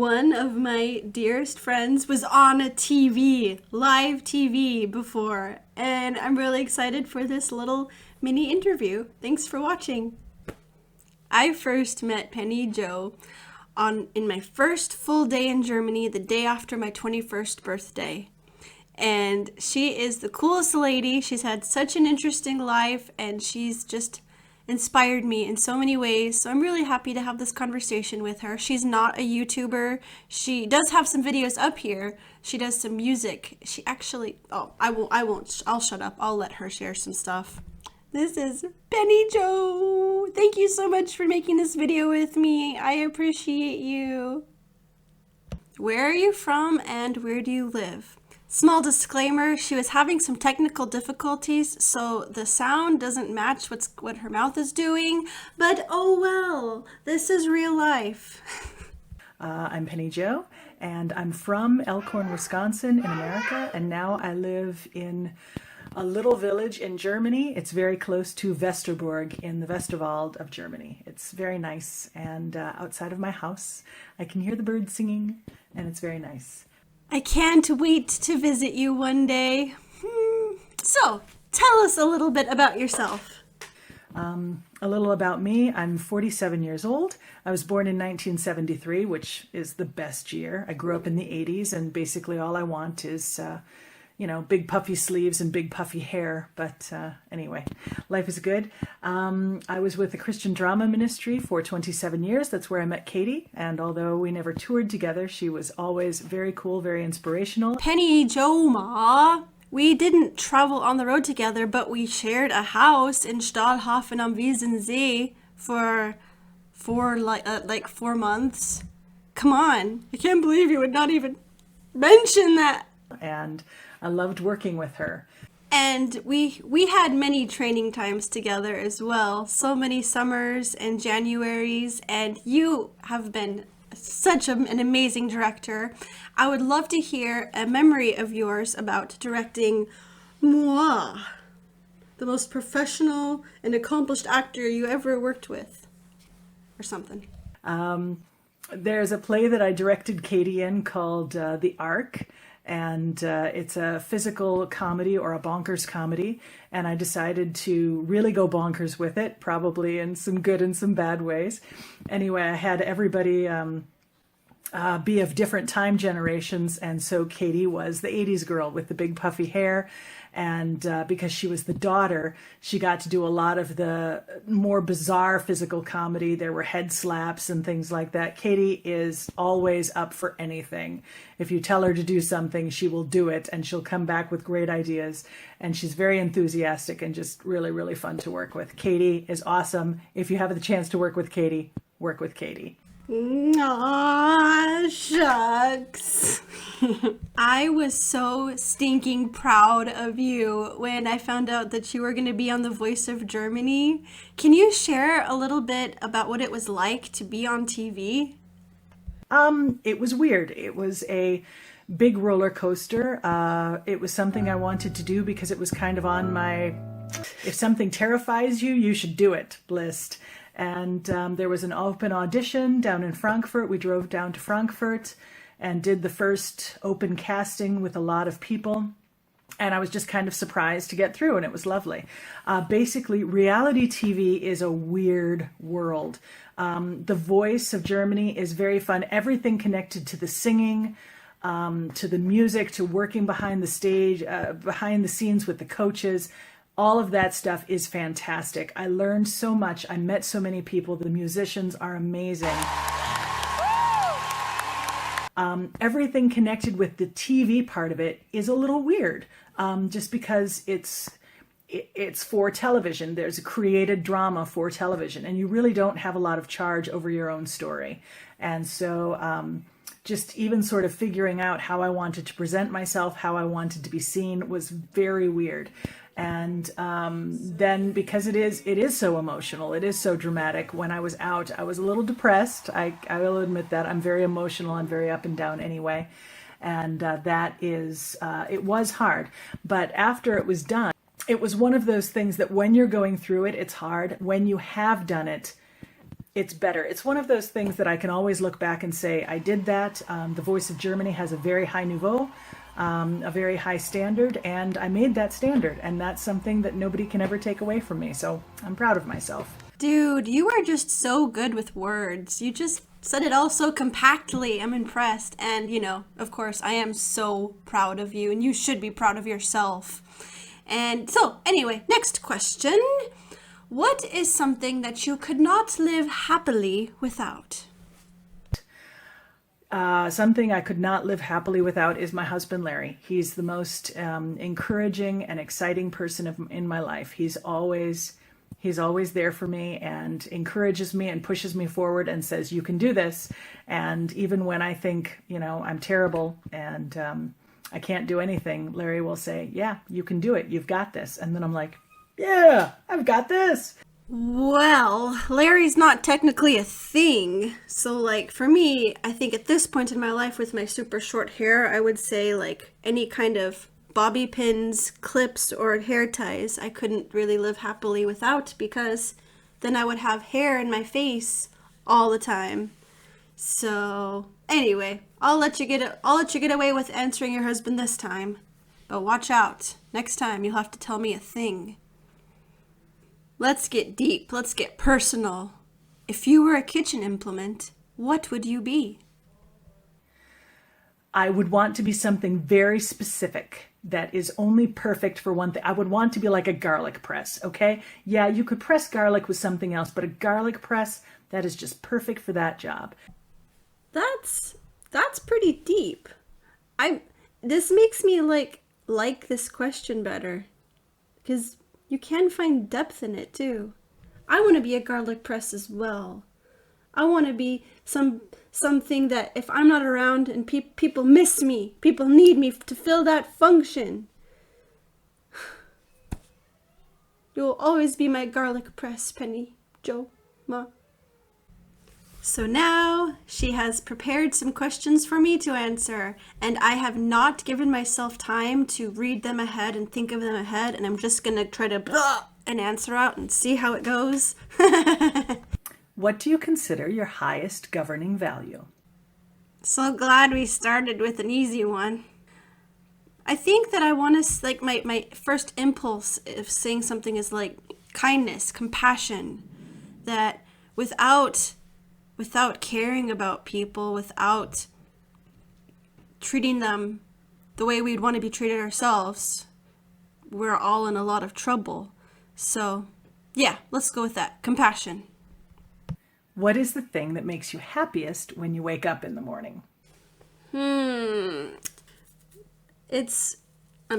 one of my dearest friends was on a TV, live TV before, and I'm really excited for this little mini interview. Thanks for watching. I first met Penni Jo in my first full day in Germany, the day after my 21st birthday. And she is the coolest lady. She's had such an interesting life, and she's just inspired me in so many ways. So I'm really happy to have this conversation with her. She's not a YouTuber. She does have some videos up here. She does some music. She actually, I'll shut up. I'll let her share some stuff. This is Penni Jo. Thank you so much for making this video with me. I appreciate you. Where are you from and where do you live? Small disclaimer, she was having some technical difficulties, so the sound doesn't match what her mouth is doing, but oh well, this is real life. I'm Penni Jo, and I'm from Elkhorn, Wisconsin in America, and now I live in a little village in Germany. It's very close to Westerburg in the Westerwald of Germany. It's very nice, and outside of my house, I can hear the birds singing, and it's very nice. I can't wait to visit you one day. So, tell us a little bit about yourself. A little about me. I'm 47 years old. I was born in 1973, which is the best year. I grew up in the 80s, and basically all I want is, big puffy sleeves and big puffy hair. But anyway, life is good. I was with the Christian Drama Ministry for 27 years. That's where I met Katie. And although we never toured together, she was always very cool, very inspirational. Penni Jo Ma. We didn't travel on the road together, but we shared a house in Stahlhafen am Wiesensee for 4 months. Come on. I can't believe you would not even mention that. And I loved working with her. And we had many training times together as well. So many summers and Januaries, and you have been such an amazing director. I would love to hear a memory of yours about directing Moi, the most professional and accomplished actor you ever worked with, or something. There's a play that I directed Katie in called The Ark. And it's a physical comedy or a bonkers comedy. And I decided to really go bonkers with it, probably in some good and some bad ways. Anyway, I had everybody be of different time generations. And so Katie was the 80s girl with the big puffy hair. And because she was the daughter, she got to do a lot of the more bizarre physical comedy. There were head slaps and things like that. Katie is always up for anything. If you tell her to do something, she will do it, and she'll come back with great ideas. And she's very enthusiastic and just really, really fun to work with. Katie is awesome. If you have the chance to work with Katie, work with Katie. Aw, shucks. I was so stinking proud of you when I found out that you were going to be on The Voice of Germany. Can you share a little bit about what it was like to be on TV? It was weird. It was a big roller coaster. It was something I wanted to do because it was kind of on my, if something terrifies you, you should do it list. And there was an open audition down in Frankfurt. We drove down to Frankfurt and did the first open casting with a lot of people. And I was just kind of surprised to get through, and it was lovely. Basically, reality TV is a weird world. The Voice of Germany is very fun. Everything connected to the singing, to the music, to working behind the stage, behind the scenes with the coaches. All of that stuff is fantastic. I learned so much. I met so many people. The musicians are amazing. Everything connected with the TV part of it is a little weird, just because it's for television. There's a created drama for television, and you really don't have a lot of charge over your own story. And so just even sort of figuring out how I wanted to present myself, how I wanted to be seen was very weird. And then because it is so emotional, it is so dramatic, when I was out, I was a little depressed. I will admit that. I'm very emotional. I'm very up and down anyway. And it was hard. But after it was done, it was one of those things that when you're going through it, it's hard. When you have done it, It's better. It's one of those things that I can always look back and say, I did that. The Voice of Germany has a very high niveau, a very high standard, and I made that standard. And that's something that nobody can ever take away from me. So I'm proud of myself. Dude, you are just so good with words. You just said it all so compactly. I'm impressed. And, of course, I am so proud of you, and you should be proud of yourself. And so, anyway, next question. What is something that you could not live happily without? Something I could not live happily without is my husband, Larry. He's the most encouraging and exciting person in my life. He's always there for me and encourages me and pushes me forward and says, you can do this. And even when I think, I'm terrible and I can't do anything, Larry will say, yeah, you can do it. You've got this. And then I'm like, yeah, I've got this. Well, Larry's not technically a thing. So, for me, I think at this point in my life with my super short hair, I would say, any kind of bobby pins, clips, or hair ties, I couldn't really live happily without, because then I would have hair in my face all the time. So, anyway, I'll let you get away with answering your husband this time. But watch out. Next time you'll have to tell me a thing. Let's get deep. Let's get personal. If you were a kitchen implement, what would you be? I would want to be something very specific that is only perfect for one thing. I would want to be like a garlic press, okay? Yeah, you could press garlic with something else, but a garlic press, that is just perfect for that job. That's pretty deep. This makes me like this question better, because you can find depth in it too. I want to be a garlic press as well. I want to be something that if I'm not around and people miss me, people need me to fill that function. You'll always be my garlic press, Penni Jo Ma. So now she has prepared some questions for me to answer, and I have not given myself time to read them ahead and think of them ahead, and I'm just going to try to blah an answer out and see how it goes. What do you consider your highest governing value? So glad we started with an easy one. I think that I want to, my first impulse of saying something is kindness, compassion, that without caring about people, without treating them the way we'd want to be treated ourselves, we're all in a lot of trouble. So, yeah, let's go with that. Compassion. What is the thing that makes you happiest when you wake up in the morning? I'm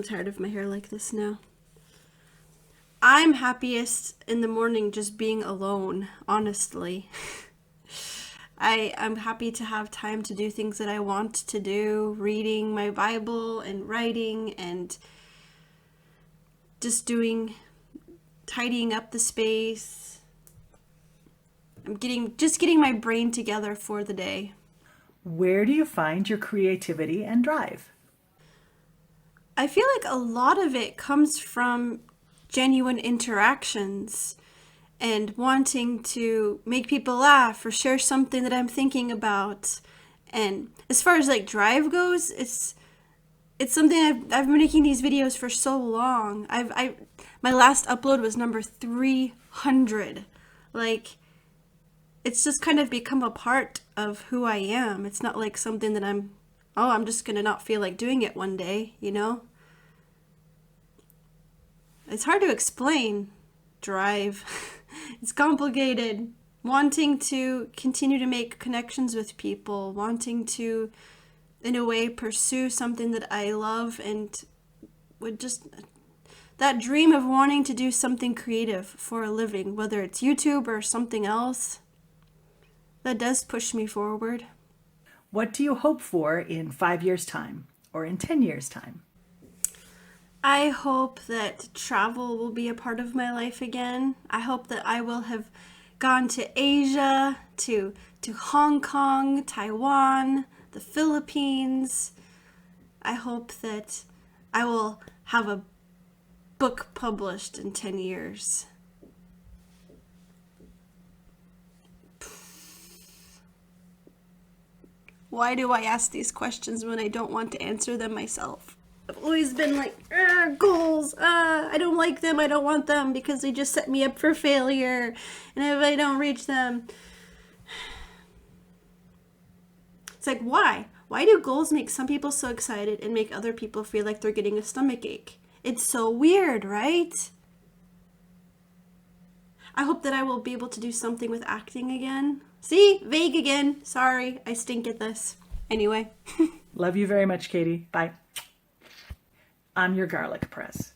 tired of my hair like this now. I'm happiest in the morning just being alone, honestly. I'm happy to have time to do things that I want to do, reading my Bible and writing and just tidying up the space. I'm getting my brain together for the day. Where do you find your creativity and drive? I feel like a lot of it comes from genuine interactions and wanting to make people laugh or share something that I'm thinking about. And as far as drive goes, it's something I've been making these videos for so long. My last upload was number 300. It's just kind of become a part of who I am. It's not something that I'm just gonna not feel like doing it one day, It's hard to explain. Drive. It's complicated. Wanting to continue to make connections with people, wanting to, in a way, pursue something that I love, and that dream of wanting to do something creative for a living, whether it's YouTube or something else, that does push me forward. What do you hope for in 5 years' time or in 10 years' time? I hope that travel will be a part of my life again. I hope that I will have gone to Asia, to Hong Kong, Taiwan, the Philippines. I hope that I will have a book published in 10 years. Why do I ask these questions when I don't want to answer them myself? I've always been like, goals, I don't like them, I don't want them because they just set me up for failure. And if I don't reach them, it's like, why? Why do goals make some people so excited and make other people feel like they're getting a stomach ache? It's so weird, right? I hope that I will be able to do something with acting again. See? Vague again. Sorry, I stink at this. Anyway. Love you very much, Katie. Bye. I'm your garlic press.